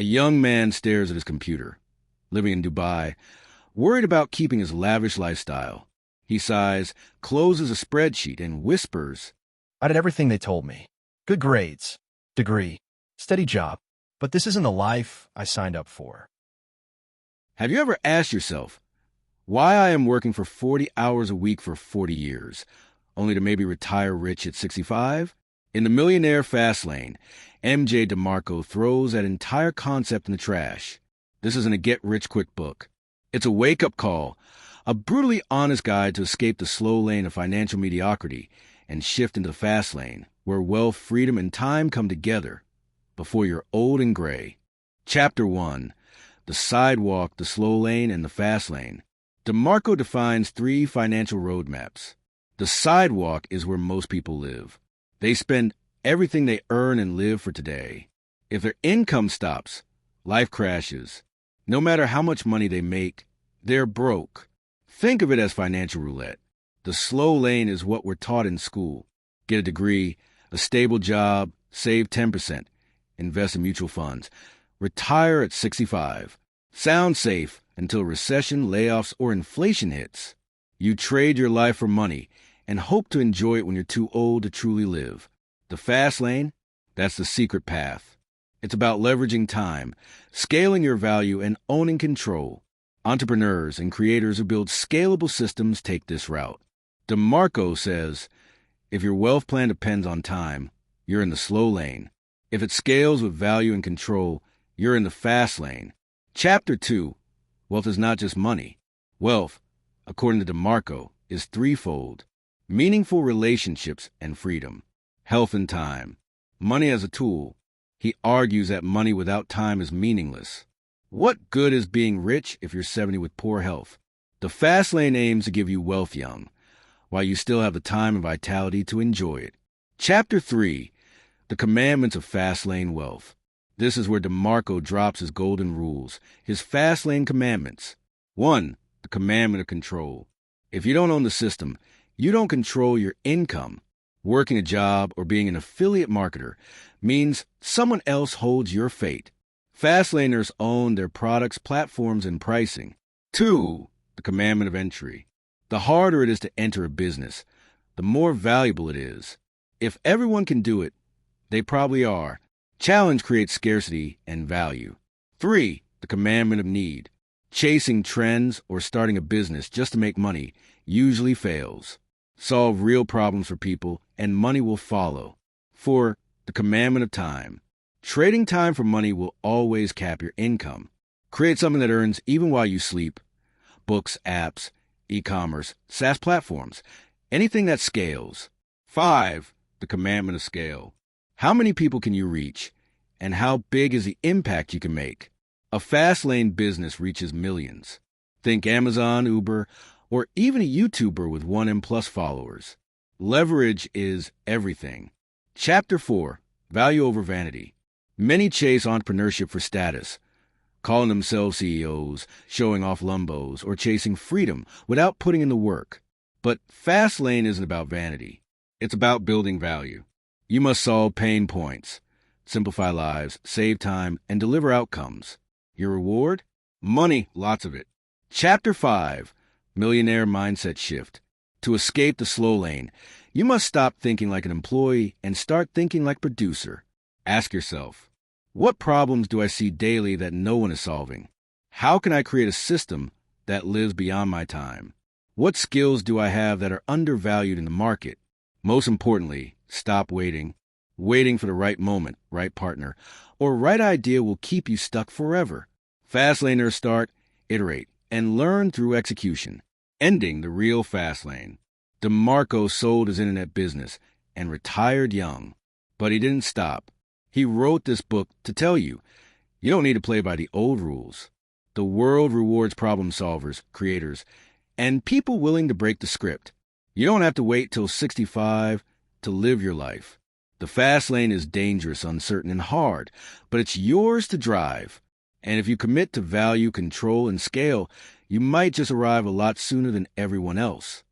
A young man stares at his computer, living in Dubai, worried about keeping his lavish lifestyle. He sighs, closes a spreadsheet, and whispers, I did everything they told me. Good grades, degree, steady job. But this isn't the life I signed up for. Have you ever asked yourself why I am working for 40 hours a week for 40 years, only to maybe retire rich at 65? In the Millionaire Fastlane, MJ DeMarco throws that entire concept in the trash. This isn't a get-rich-quick book. It's a wake-up call, a brutally honest guide to escape the slow lane of financial mediocrity and shift into the fast lane, where wealth, freedom, and time come together before you're old and gray. Chapter 1. The Sidewalk, the Slow Lane, and the Fast Lane. DeMarco defines 3 financial roadmaps. The sidewalk is where most people live. They spend everything they earn and live for today. If their income stops, life crashes. No matter how much money they make, they're broke. Think of it as financial roulette. The slow lane is what we're taught in school. Get a degree, a stable job, save 10%, invest in mutual funds, retire at 65. Sound safe until recession, layoffs, or inflation hits. You trade your life for money and hope to enjoy it when you're too old to truly live. The fast lane, that's the secret path. It's about leveraging time, scaling your value, and owning control. Entrepreneurs and creators who build scalable systems take this route. DeMarco says, if your wealth plan depends on time, you're in the slow lane. If it scales with value and control, you're in the fast lane. Chapter 2. Wealth is not just money. Wealth, according to DeMarco, is threefold: meaningful relationships and freedom, health and time, money as a tool. He argues that money without time is meaningless. What good is being rich if you're 70 with poor health? The fast lane aims to give you wealth young, while you still have the time and vitality to enjoy it. Chapter 3. The Commandments of Fastlane Wealth. This is where DeMarco drops his golden rules, his fast lane commandments. 1. The commandment of control. If you don't own the system, you don't control your income. Working a job or being an affiliate marketer means someone else holds your fate. Fastlaners own their products, platforms, and pricing. 2. The commandment of entry. The harder it is to enter a business, the more valuable it is. If everyone can do it, they probably are. Challenge creates scarcity and value. 3. The commandment of need. Chasing trends or starting a business just to make money usually fails. Solve real problems for people, and money will follow. 4. The commandment of time. Trading time for money will always cap your income. Create something that earns even while you sleep. Books, apps, e-commerce, SaaS platforms, anything that scales. 5. The commandment of scale. How many people can you reach, and how big is the impact you can make? A fast lane business reaches millions. Think Amazon, Uber, or even a YouTuber with 1 M+ followers. Leverage is everything. Chapter 4. Value over vanity. Many chase entrepreneurship for status, calling themselves CEOs, showing off Lumbos, or chasing freedom without putting in the work. But Fastlane isn't about vanity. It's about building value. You must solve pain points, simplify lives, save time, and deliver outcomes. Your reward? Money, lots of it. Chapter 5. Millionaire Mindset Shift. To escape the slow lane, you must stop thinking like an employee and start thinking like producer. Ask yourself, what problems do I see daily that no one is solving? How can I create a system that lives beyond my time? What skills do I have that are undervalued in the market? Most importantly, stop waiting. Waiting for the right moment, right partner, or right idea will keep you stuck forever. Fastlaners start, iterate, and learn through execution. Ending the real fast lane. DeMarco sold his internet business and retired young. But he didn't stop. He wrote this book to tell you, you don't need to play by the old rules. The world rewards problem solvers, creators, and people willing to break the script. You don't have to wait till 65 to live your life. The fast lane is dangerous, uncertain, and hard, but it's yours to drive. And if you commit to value, control, and scale, you might just arrive a lot sooner than everyone else.